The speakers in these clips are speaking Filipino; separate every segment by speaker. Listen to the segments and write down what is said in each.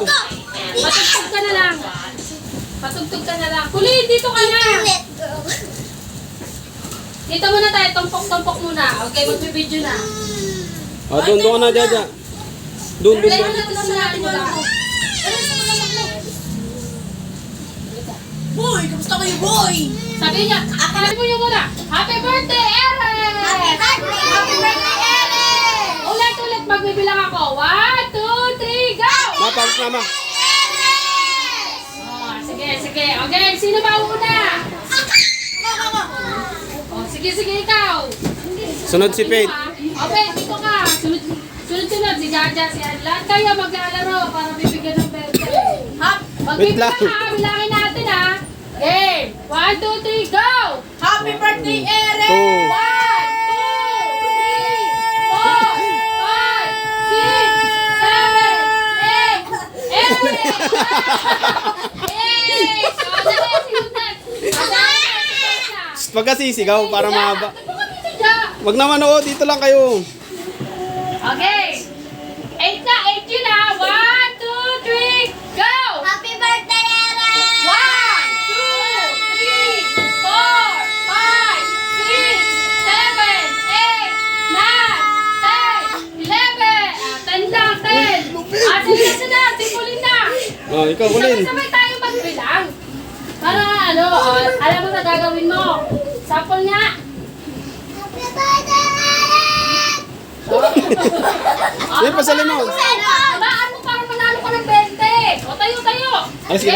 Speaker 1: Patugtog ka na lang. Patugtog ka na lang. Kulin, dito ka na. Dito muna tayo, tumpok-tumpok muna. Okay, magbibideo na.
Speaker 2: Doon ka na, Jaja. Doon.
Speaker 1: Play mo natin sa natin mula.
Speaker 3: Boy, kamusta kayo, boy?
Speaker 1: Sabi niya, sabi mo niyo muna, Happy birthday, Eren!
Speaker 3: Happy birthday, Eren!
Speaker 1: Ulit, magbibilang ako. 1, 2, 3, go!
Speaker 2: Mapagod naman.
Speaker 1: Oh, sige. Okay, sino ba una? Oh, sige, ikaw.
Speaker 2: Sunod si Faith.
Speaker 1: Okay, dito ka. Sunod, si Jaja, si Adlan. Kayo maglalaro para bibigyan ng birthday. Magbibilang ka, bilangin natin ha. Game! 1, 2, 3, go!
Speaker 3: Happy birthday, Eren!
Speaker 1: 1, 2, 3, 4, 5, 6, 7, 8, 9, 10, 11,
Speaker 2: Pag kasi sigaw para mahaba. Wag naman dito lang kayo.
Speaker 1: Okay. 8 na, 8 yun ha. 1, 2, 3, go!
Speaker 3: Happy birthday, Eren!
Speaker 1: 1, 2, 3, 4, 5, 6, 7, 8, 9, 10, 11. 10 lang, 10. Sige na, tipulin na.
Speaker 2: Ikaw kulin.
Speaker 1: Sabay tayo magbilang. Para alam mo na gagawin mo. Sample nga.
Speaker 3: Happy birthday, Eren!
Speaker 2: Yan pa sa limon.
Speaker 1: Baan mo para manalo ka ng 20. O tayo.
Speaker 2: Sige.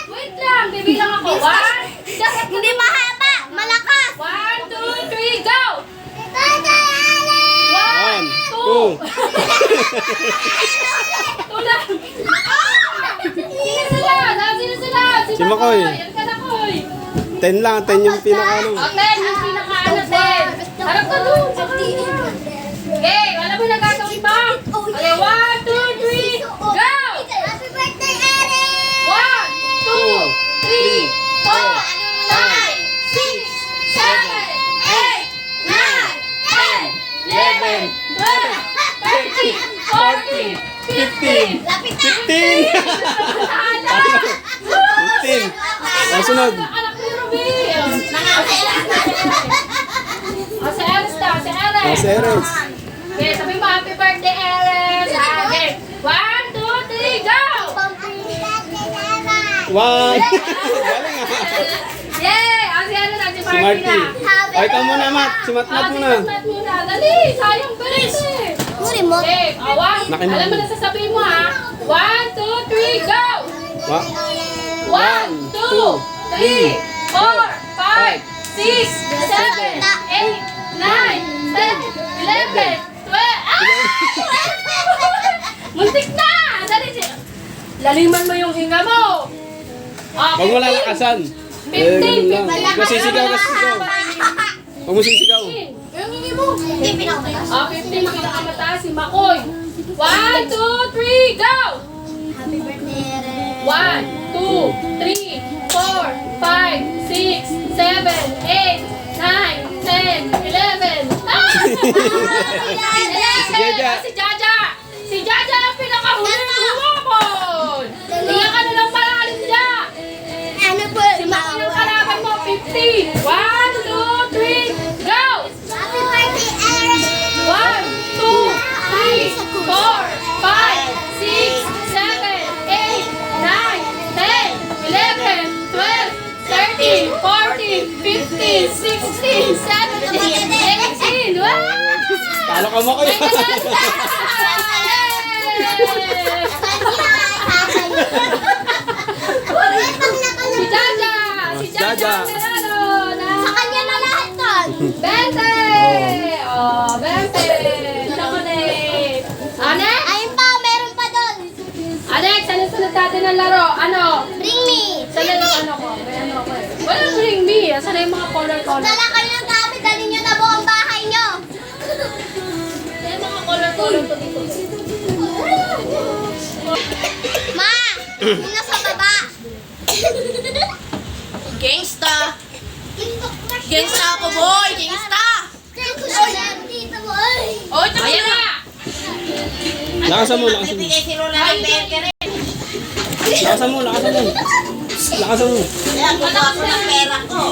Speaker 1: Wait lang, bibilang ako. 1,
Speaker 3: Hindi mahaba, malakas!
Speaker 1: 1, 2, 3, go!
Speaker 3: Birthday, Eren!
Speaker 1: 1, 2.
Speaker 2: 1, 2.
Speaker 1: Tulang. Sino sila?
Speaker 2: Si Makoy.
Speaker 1: Yan ka na, Koy.
Speaker 2: 10 lang, 10 yung pinakaano.
Speaker 1: Okay, ang pinaka-ano, 10. Harap ka doon. Okay, alam mo na gagawin ba? Okay, 1, 2, 3, go!
Speaker 3: Happy birthday, Eren!
Speaker 1: 1, 2, 3, 4, 5, 6, 7, 8, 9, 10, 11, 12, 13, 14, 15.
Speaker 2: 15. Sunod.
Speaker 1: Anak ni Ruby. Si Eres daw, si Eres.
Speaker 2: Si Eres.
Speaker 1: Okay, sabi mo, happy birthday, Eres. Okay, 1, 2, 3, go!
Speaker 2: 1. Galing
Speaker 1: Yay! Si ano na, si
Speaker 2: Si
Speaker 1: Marty
Speaker 2: Marty.
Speaker 1: na.
Speaker 2: Ikaw muna, Mat. Si Matmat
Speaker 1: Si
Speaker 2: muna.
Speaker 1: Matmat muna. Dali, sayang birthday.
Speaker 3: Kuri mo.
Speaker 1: Okay,
Speaker 2: Nakinig.
Speaker 1: alam mo na sasabihin mo ha. 1, 2, 3, go! 1, 2, 3, 4, 5, 6, 7, 8, 9, 10, 11, 12. Muntik na! Dali, laliman mo yung hinga mo.
Speaker 2: Huwag mo lalakasan.
Speaker 1: 15,
Speaker 2: Ganun lang. Masisigaw. Huwag mo sisigaw.
Speaker 3: Yung hindi mo. Hindi pinakabalas.
Speaker 1: 15, pinakamataas si Makoy. 1, 2, 3, go!
Speaker 3: Happy birthday, Eren!
Speaker 1: 1, 2, 3, 4, 5, 6, 7, 8, 9, 10, 11.
Speaker 2: Si Jaja.
Speaker 1: Si Jaja ang pinakahuli ng humabol. Tingnan ka na lang malalim niya.
Speaker 3: Ano po?
Speaker 1: Si Makoy ang kalaban mo, 15. 1, 2, 3, go!
Speaker 3: Happy birthday, Eren!
Speaker 1: 1, 2, 3, 4, 5, 6, 7, 8, 9, 10, 11, 12, 13, 14, 15, 16, 17, 18. Wow!
Speaker 2: Talo ka mo kayo.
Speaker 1: Si Jaja! Si Jaja!
Speaker 3: Sa kanya na lahat ton.
Speaker 1: Bente! Oh, Bente! Chocolate! Anex?
Speaker 3: Ayun pa, meron pa doon.
Speaker 1: Anex, ano sunod natin ng laro? Ano?
Speaker 3: Bring me.
Speaker 1: Saan yung ano ko? May ano ko eh. Walang bring me. Saan na yung mga color-color?
Speaker 3: Dala kayo ng gamit, dali nyo na buong bahay nyo.
Speaker 1: Yung mga color-color to dito.
Speaker 3: Ma, muna sa baba.
Speaker 4: Gangsta! Gangsta ako, boy! Gangsta!
Speaker 3: Dito, boy.
Speaker 4: Oh, ito
Speaker 1: Ayan na!
Speaker 2: Lakasan mo, lakasan mo.
Speaker 4: Bibigay si Lola ng pera rin.
Speaker 2: Lakasan mo, lakasan mo. Lakasan mo.
Speaker 4: Kaya kuha ko ng pera ko.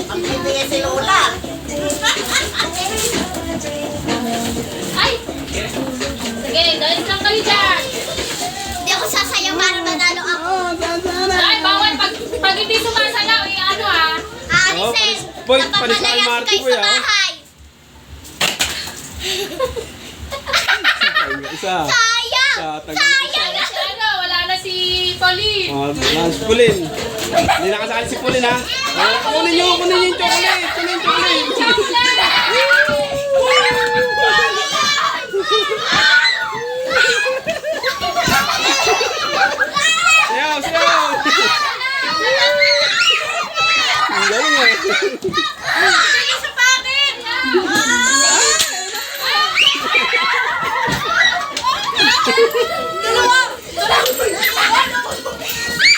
Speaker 4: Ang bibigay si Lola.
Speaker 1: Ay! Sige, dahil lang kayo dyan.
Speaker 3: Hindi ako sasayaw para manalo ako.
Speaker 1: Ay, bawal. Pag hindi sumasayaw, ano ah.
Speaker 3: Aalisin.
Speaker 2: Boy,
Speaker 3: Napapalayas
Speaker 2: panis ka, Marty,
Speaker 3: kayo
Speaker 2: boy,
Speaker 3: sa
Speaker 2: ah.
Speaker 3: bahay.
Speaker 2: Isa.
Speaker 3: Sayang!
Speaker 2: Tatanggalin
Speaker 3: Sayang!
Speaker 1: Si ano, wala na si Pauline.
Speaker 2: Si Pulin. Hindi nakasali si Pulin, ha? Kunin nyo yung chocolate. Kunin yung chocolate. Sayaw, sayaw. Ang galing, eh.
Speaker 1: Sige sa pakin!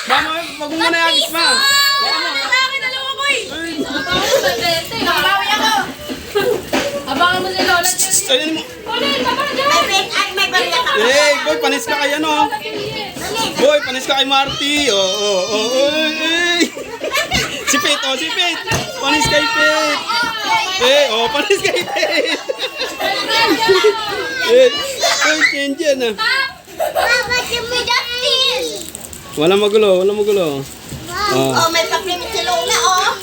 Speaker 2: Mama, wag mo muna yung ma.
Speaker 1: Babawi ako! Abangan mo si Lola.
Speaker 2: Ayun mo.
Speaker 1: Pauline, baba dyan!
Speaker 4: May barya ka.
Speaker 2: Hey, boy, panis ka kay ano. Boy, panis ka kay Marty. Hey. Si Pete, si Pete. Panis kay Pete. Panis kay Pete. Change na.
Speaker 3: Bakit yung may Justin?
Speaker 2: Walang magulo, walang magulo.
Speaker 4: Oh, may paplimit si Lola, oh.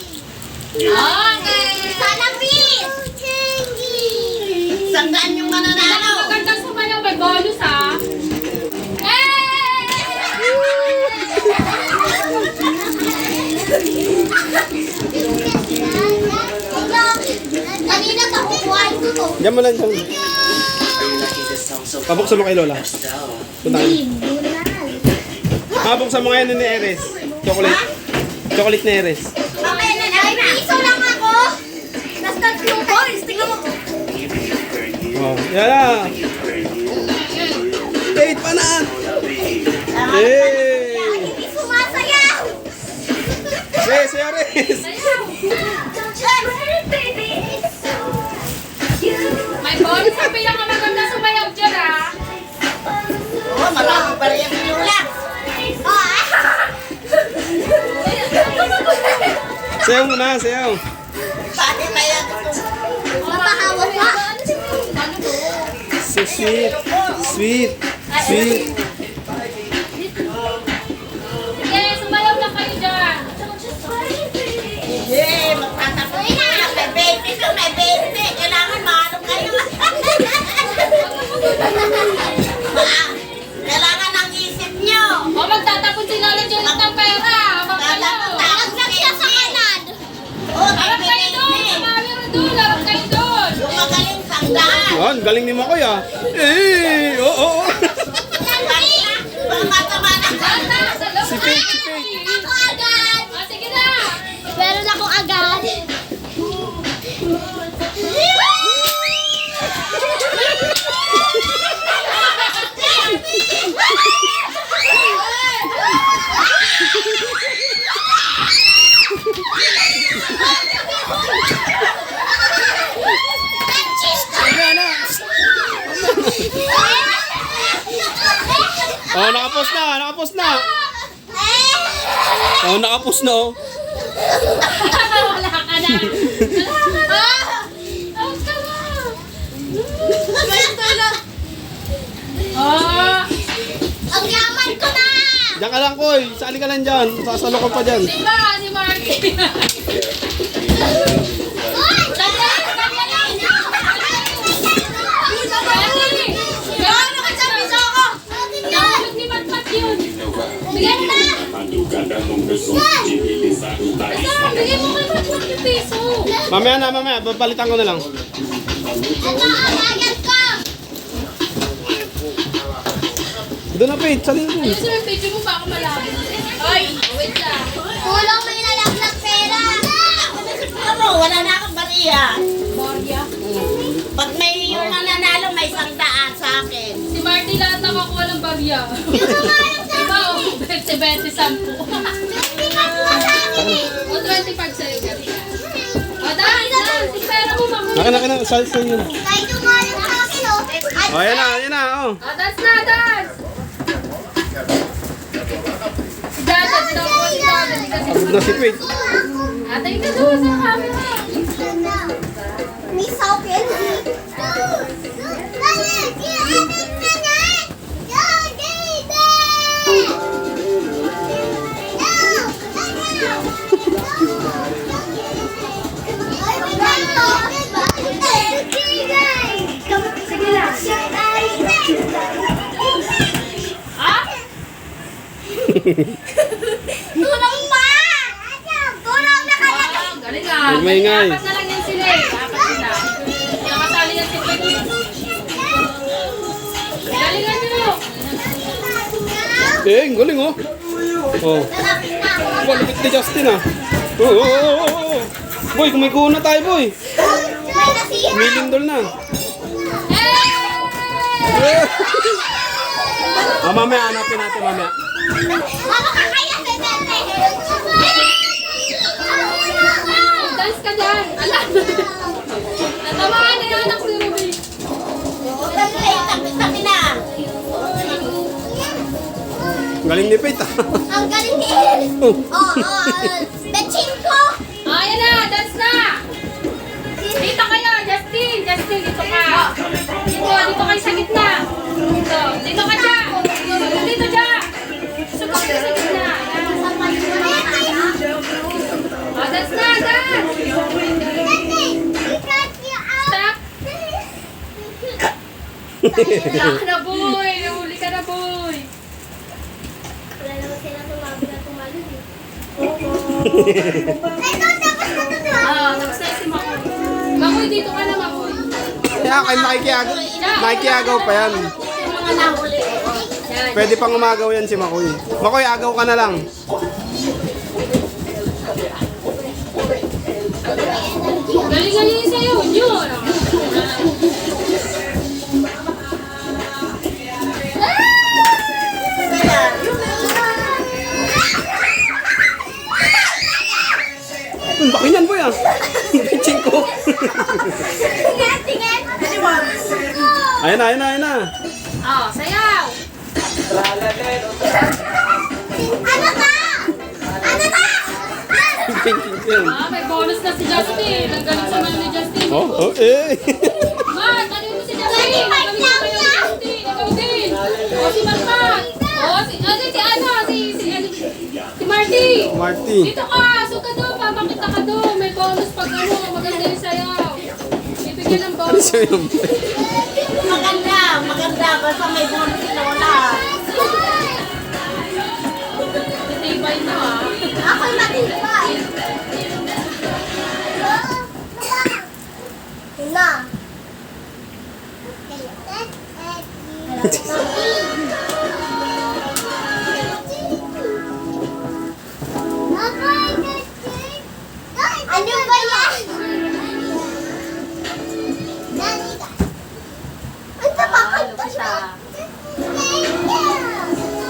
Speaker 1: Okay!
Speaker 3: Salapis!
Speaker 4: Sandaan yung mananalo.
Speaker 1: Magandang sumayaw, may bonus ha!
Speaker 3: Kanina ka kukuhain ko to.
Speaker 2: Diyan mo lang siya. Pabuksan mo kay Lola. Punta kayo. Pabuksan mo ngayon ni Eres. Chocolate. Chocolate ni Eres.
Speaker 3: Mamaya na lang. Piso lang ako. Basta yung boys, tingnan mo.
Speaker 2: Yan. Wait, panaan. Hey.
Speaker 3: Hindi sumasayaw.
Speaker 2: Hey, si Eres.
Speaker 1: May bonus ang pinakamaganda sumayaw dyan ha!
Speaker 4: Oh, maraming barya si Lola.
Speaker 2: Sayaw mo na, sayaw.
Speaker 4: Bakit kaya
Speaker 3: Mapahawa pa.
Speaker 2: So sweet. Sweet. Sweet.
Speaker 1: Sige, sumayaw lang kayo dyan!
Speaker 4: Yeah, magtatapos na. May 20 so may 20. Kailangan mahalong kayo. Kailangan ang isip nyo.
Speaker 1: O magtatapon si Lola dyan ng pera! Habang kayo!
Speaker 3: Naglag siya sa kanan.
Speaker 4: Oh,
Speaker 1: Harap kayo doon! Kamamiro doon! Harap kayo doon!
Speaker 4: yung magaling sandaan.
Speaker 2: Yan, galing ni Makoy ah. Eh, oo.
Speaker 4: Mga matama na.
Speaker 1: Dyan na! Sa loob!
Speaker 2: Si Pete, si Pete.
Speaker 3: Ako agad.
Speaker 1: Ah, sige na!
Speaker 3: Meron ako agad.
Speaker 2: Ayan na. Oh, nakapost na, nakapost na. Oh, nakapost na oh.
Speaker 1: Wala ka na! Oh!
Speaker 3: Ang yaman ko na!
Speaker 2: Diyan ka lang, Koy. Sali ka lang dyan. Sasalo ko pa dyan.
Speaker 1: Diba? Si Marky!
Speaker 3: Uy! Kanya lang!
Speaker 1: Gano'n ka sa piso ako? Nahulog ni Matmat yun! Bigyan mo na! Basta, bigyan mo kay Matmat yung piso!
Speaker 2: Mamaya. Babalitan ko na lang.
Speaker 3: Ito ang agad ko!
Speaker 2: Doon na, Pete. Sali na
Speaker 1: Ayun sir, video mo ba ako malabi? Ay! Wait lang!
Speaker 3: Kulang may nalaglag pera!
Speaker 4: Pero wala na akong bariya.
Speaker 1: Borya.
Speaker 4: Pag may yung nananalo, may 100 sa akin.
Speaker 1: Si Marty lahat nakakuha ng barya.
Speaker 3: Yung mga alam sa
Speaker 1: Diba? 20-20, 10.
Speaker 3: pikas mo sa akin eh!
Speaker 1: O 25 sa'yo, Gary. O dahil na! Pera mo, mamuli.
Speaker 2: Naka. Sali sa'yo yun.
Speaker 3: Kahit yung mga alam sa akin oh! At
Speaker 2: O, yan na, oh.
Speaker 1: Dance na, dance! Si Jaja, sinaw po si Jaja.
Speaker 2: Pagod na si Pete.
Speaker 1: Atay ka doon sa camera.
Speaker 3: Miss How Candy. Sige lang.
Speaker 1: Ah?
Speaker 3: Tulong pa! Tulong na kaya!
Speaker 1: Oh, galing ah.
Speaker 2: Maingay.
Speaker 1: Apat na lang yan sila eh. Apat sila. Nakasali yan si Peggy. Galingan nyo.
Speaker 2: Eh, ang galing, oh. Oh. Balipit ni Justin, ah. Oh. Boy, kumikuha na tayo, boy.
Speaker 3: May nasiha!
Speaker 2: Milindol na.
Speaker 1: Eh!
Speaker 2: Mamaya, hanapin natin, mamaya.
Speaker 3: Ano ka kaya sa tete?
Speaker 1: Dance ka dyan. Alam. Natamaan na yung anak si Ruby.
Speaker 4: Tapit na.
Speaker 2: Ang galing ni Pete, ah.
Speaker 3: Ang galing ni Eris.
Speaker 2: Oh.
Speaker 3: Betchin ko!
Speaker 1: Ayan na, dance na. Dito kayo, Justin. Justin, dito ka. Dito kayo sa gitna. Dito ka dyan. Dito dyan. Gusto ko kayo sa gitna. Dance na, dance. Stop. Wala ka na, boy. Nahuli ka na, boy.
Speaker 3: Wala naman sila tumawag na tumalun eh.
Speaker 1: Tapos na si Makoy. Makoy, dito ka na, Makoy.
Speaker 2: Kaya kayo makikiyagaw pa yan.
Speaker 1: Yung mga nahuli. Yan.
Speaker 2: Pwede pang umagaw yan si Makoy. Makoy, agaw ka na lang.
Speaker 1: Galing-galing yung sayo, yun.
Speaker 2: Ang baki niyan, boy, ah. Pitching ko.
Speaker 3: Tingin!
Speaker 2: Ayan na.
Speaker 1: Oh, sayaw.
Speaker 3: Ano ka? Ano ka?
Speaker 2: Pitching ko yan.
Speaker 1: May bonus na si Justin. Ang galing sa man ni Justin.
Speaker 2: Oh, eh.
Speaker 1: Man, ano mo si Justin? Ang galing sa man ni Justin. Ikaw din. O, si Marman. O, si Marty.
Speaker 2: Marty.
Speaker 1: Dito ka. Suka doon. Papakita ka doon. May bonus pag ano. Maganda yung sayaw. Ibigyan ng
Speaker 2: Ano
Speaker 1: bonus.
Speaker 2: siya yun?
Speaker 4: Maganda. Basta may bonus na wala.
Speaker 1: Titibay na ah.
Speaker 3: Ako'y matibay. Na. Ano ba yan? Ang tapakanta siya.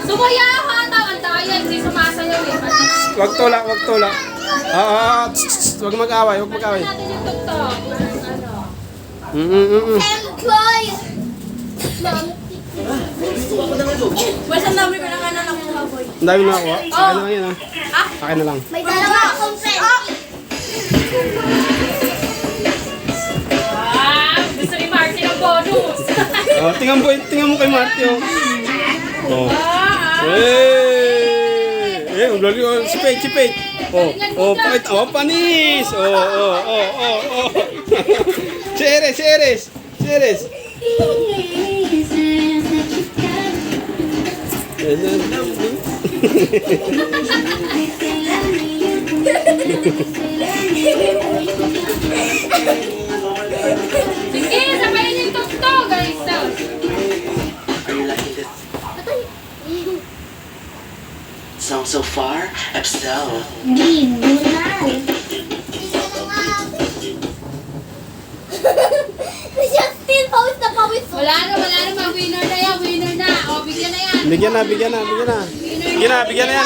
Speaker 1: Sumaya ka ata. Ang daya. Hindi sumasayaw eh.
Speaker 2: Wag tula. Wag mag-away.
Speaker 1: Pati natin yung tuktok. Ano?
Speaker 3: Employ!
Speaker 1: Basta dami ko lang anak ng baboy.
Speaker 2: Ang dami na ako, ah. Akin na lang yan, ah. Akin na lang.
Speaker 3: May dalawa akong friend.
Speaker 1: Gusto ni Marcy ng bonus.
Speaker 2: Oh, tingnan mo kay Marty, oh. Oh. Ang galing, oh. Si Pete. Pakit. Oh, panis. Oh. Si Eres.
Speaker 1: Sige, sabayan yung tuktok, guys.
Speaker 5: So far, Epsel.
Speaker 3: Hindi muna. Justin, pawis na pawis.
Speaker 1: Wala na. Winner na yan. O, bigyan na yan.
Speaker 2: Bigyan na. Bigyan na yan.